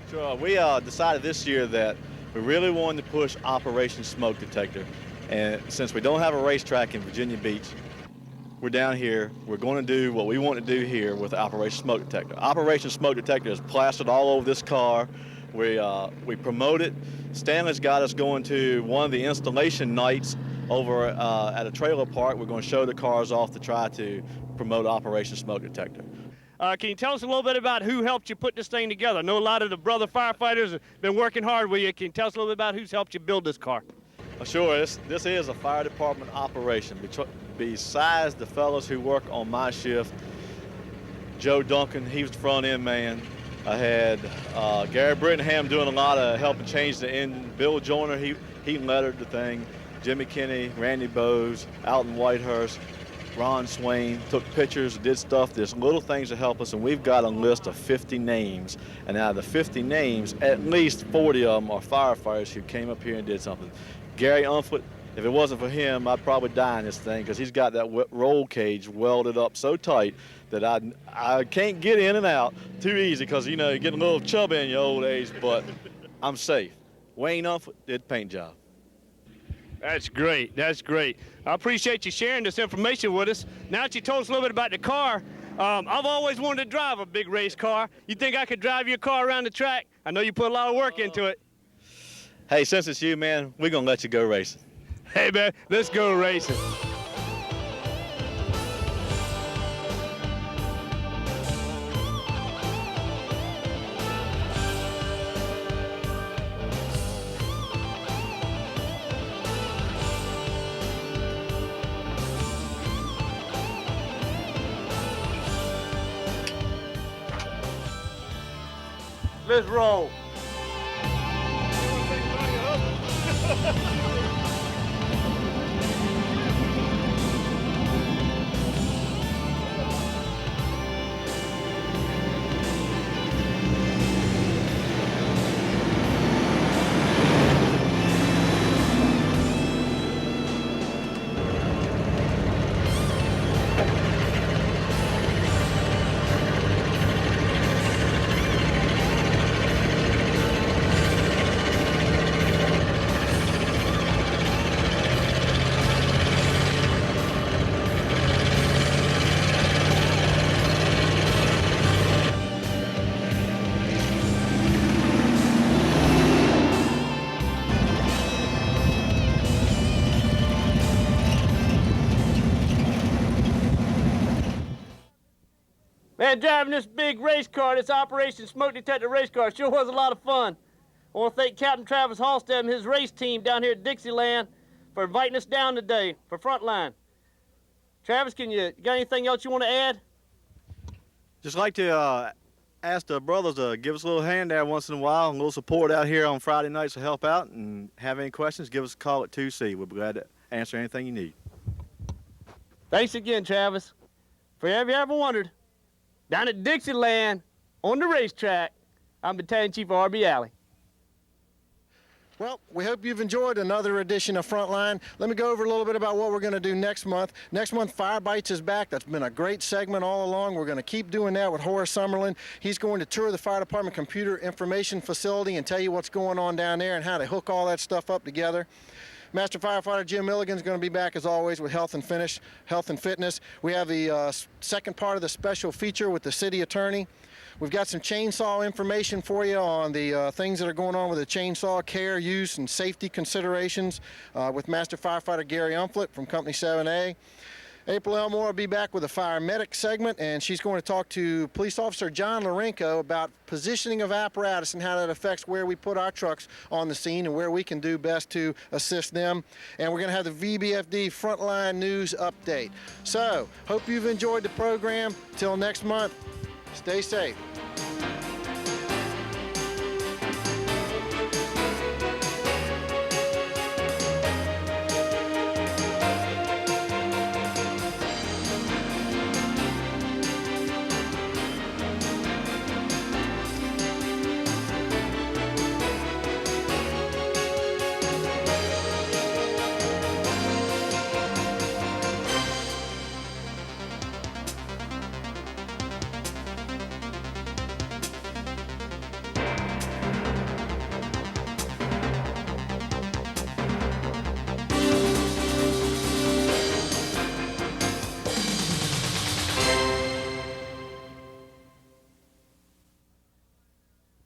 Sure. We decided this year that we really wanted to push Operation Smoke Detector. And since we don't have a racetrack in Virginia Beach, we're down here. We're going to do what we want to do here with Operation Smoke Detector. Operation Smoke Detector is plastered all over this car. We promote it. Stanley's got us going to one of the installation nights over at a trailer park. We're going to show the cars off to try to promote Operation Smoke Detector. Can you tell us a little bit about who helped you put this thing together? I know a lot of the brother firefighters have been working hard with you. Can you tell us a little bit about who's helped you build this car? Sure, this is a fire department operation. Besides the fellows who work on my shift, Joe Duncan, he was the front end man. I had Gary Brittenham doing a lot of helping change the engine. Bill Joyner, he lettered the thing. Jimmy Kinney, Randy Bowes, Alton Whitehurst, Ron Swain took pictures, did stuff. There's little things to help us, and we've got a list of 50 names. And out of the 50 names, at least 40 of them are firefighters who came up here and did something. Gary Umflett, if it wasn't for him, I'd probably die in this thing because he's got that roll cage welded up so tight that I can't get in and out too easy because, you know, you're getting a little chubby in your old age, but I'm safe. Wayne Umflett did the paint job. That's great. That's great. I appreciate you sharing this information with us. Now that you told us a little bit about the car, I've always wanted to drive a big race car. You think I could drive your car around the track? I know you put a lot of work into it. Hey, since it's you, man, we're going to let you go racing. Hey, man, let's go racing. Let's roll. Man, driving this big race car, this Operation Smoke Detector race car, sure was a lot of fun. I want to thank Captain Travis Halstead and his race team down here at Dixieland for inviting us down today for Frontline. Travis, you got anything else you want to add? Just like to ask the brothers to give us a little hand there once in a while, and a little support out here on Friday nights to help out. And have any questions, give us a call at 2C. We'll be glad to answer anything you need. Thanks again, Travis. For have you ever wondered, down at Dixieland on the racetrack, I'm Battalion Chief R.B. Alley. Well, we hope you've enjoyed another edition of Frontline. Let me go over a little bit about what we're going to do next month. Next month, Fire Bites is back. That's been a great segment all along. We're going to keep doing that with Horace Summerlin. He's going to tour the fire department computer information facility and tell you what's going on down there and how to hook all that stuff up together. Master Firefighter Jim Milligan's going to be back as always with Health and Fitness. We have the second part of the special feature with the city attorney. We've got some chainsaw information for you on the things that are going on with the chainsaw care, use, and safety considerations with Master Firefighter Gary Umflett from Company 7A. April Elmore will be back with a fire medic segment, and she's going to talk to Police Officer John Lorenko about positioning of apparatus and how that affects where we put our trucks on the scene and where we can do best to assist them. And we're going to have the VBFD Frontline News Update. So, hope you've enjoyed the program. Till next month, stay safe.